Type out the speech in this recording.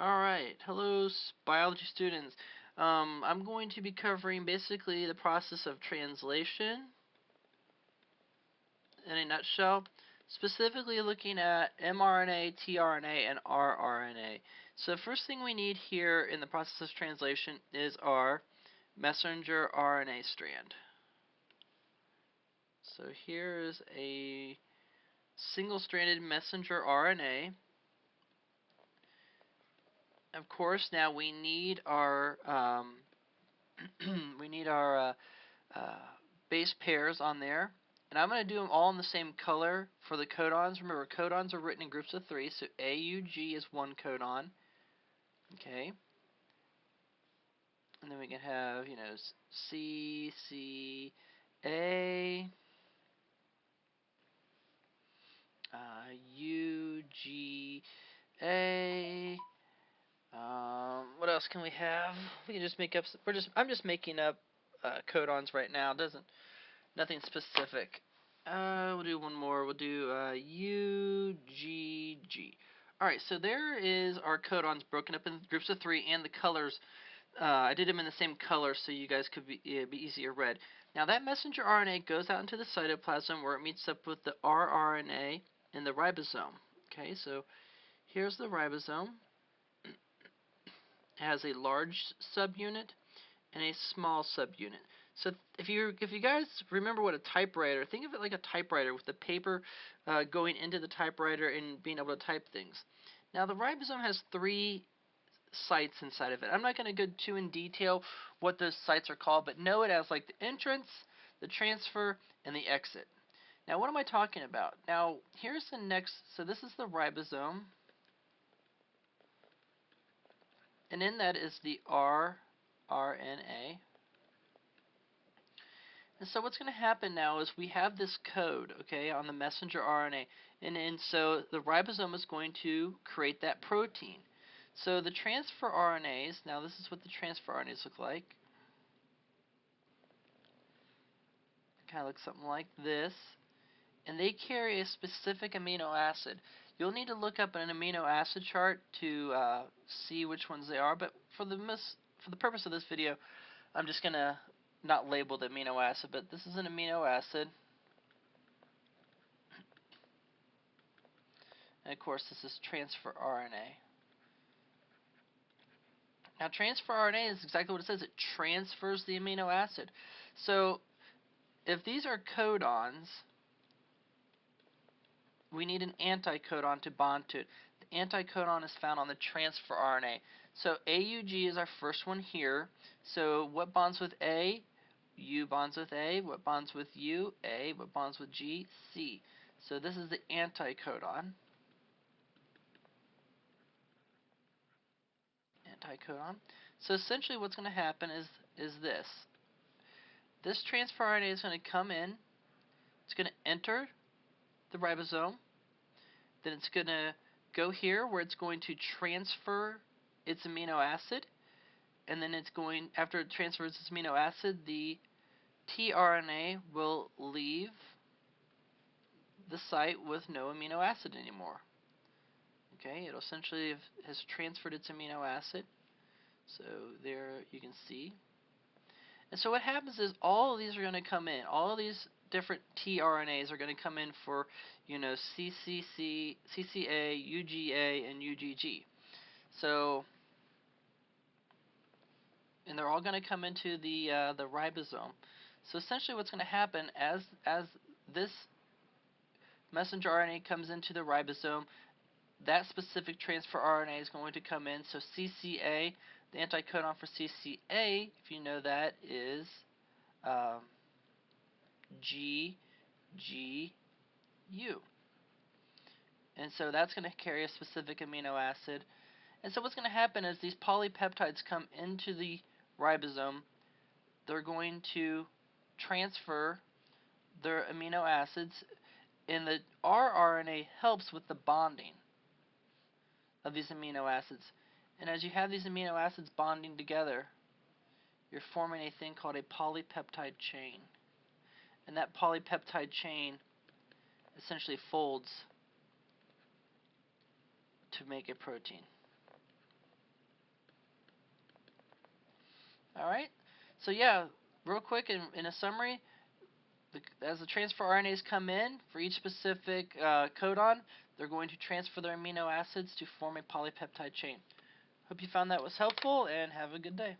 Alright, hello biology students. I'm going to be covering basically the process of translation in a nutshell, specifically looking at mRNA, tRNA, and rRNA. So first thing we need here in the process of translation is our messenger RNA strand. So here is a single-stranded messenger RNA. Of course, now we need our we need our uh, base pairs on there. And I'm going to do them all in the same color for the codons. Remember, codons are written in groups of 3, so AUG is one codon. Okay. And then we can have, C, C, A, U, G, A. What else can we have? We can just make up. I'm just making up codons right now. Nothing specific. We'll do one more. We'll do U, G, G. Alright, so there is our codons broken up in groups of 3 and the colors. I did them in the same color so you guys could be easier read. Now that messenger RNA goes out into the cytoplasm where it meets up with the rRNA in the ribosome. Okay, so here's the ribosome. It has a large subunit and a small subunit. So if you guys remember what a typewriter, think of it like a typewriter with the paper going into the typewriter and being able to type things. Now the ribosome has 3 sites inside of it. I'm not going to go too in detail what those sites are called, but know it as like the entrance, the transfer, and the exit. Now what am I talking about? Now here's the next, so this is the ribosome, and in that is the rRNA. And so what's going to happen now is we have this code, okay, on the messenger RNA, and so the ribosome is going to create that protein. So the transfer RNAs, now this is what the transfer RNAs look like. Kind of looks something like this. And they carry a specific amino acid. You'll need to look up an amino acid chart to see which ones they are, but for the purpose of this video, I'm just going to not label the amino acid, but this is an amino acid. And of course, this is transfer RNA. Now, transfer RNA is exactly what it says. It transfers the amino acid. So, if these are codons, we need an anticodon to bond to it. The anticodon is found on the transfer RNA. So, AUG is our first one here. So, what bonds with A? U bonds with A. What bonds with U? A. What bonds with G? C. So, this is the anticodon. Anticodon. So essentially what's going to happen is this. This transfer RNA is going to come in, it's going to enter the ribosome, then it's going to go here where it's going to transfer its amino acid, and then it's going, after it transfers its amino acid, the tRNA will leave the site with no amino acid anymore. Okay, it essentially has transferred its amino acid. So there you can see. And so what happens is all of these are going to come in. All of these different tRNAs are going to come in for, CCC, CCA, UGA, and UGG. So, and they're all going to come into the ribosome. So essentially what's going to happen as this messenger RNA comes into the ribosome, that specific transfer RNA is going to come in. So CCA, the anticodon for CCA, if you know that, is G, G, U. And so that's going to carry a specific amino acid. And so what's going to happen is these polypeptides come into the ribosome. They're going to transfer their amino acids, and the rRNA helps with the bonding of these amino acids. And as you have these amino acids bonding together, you're forming a thing called a polypeptide chain. And that polypeptide chain essentially folds to make a protein. Alright? So yeah, real quick in a summary, as the transfer RNAs come in for each specific codon, they're going to transfer their amino acids to form a polypeptide chain. Hope you found that was helpful, and have a good day.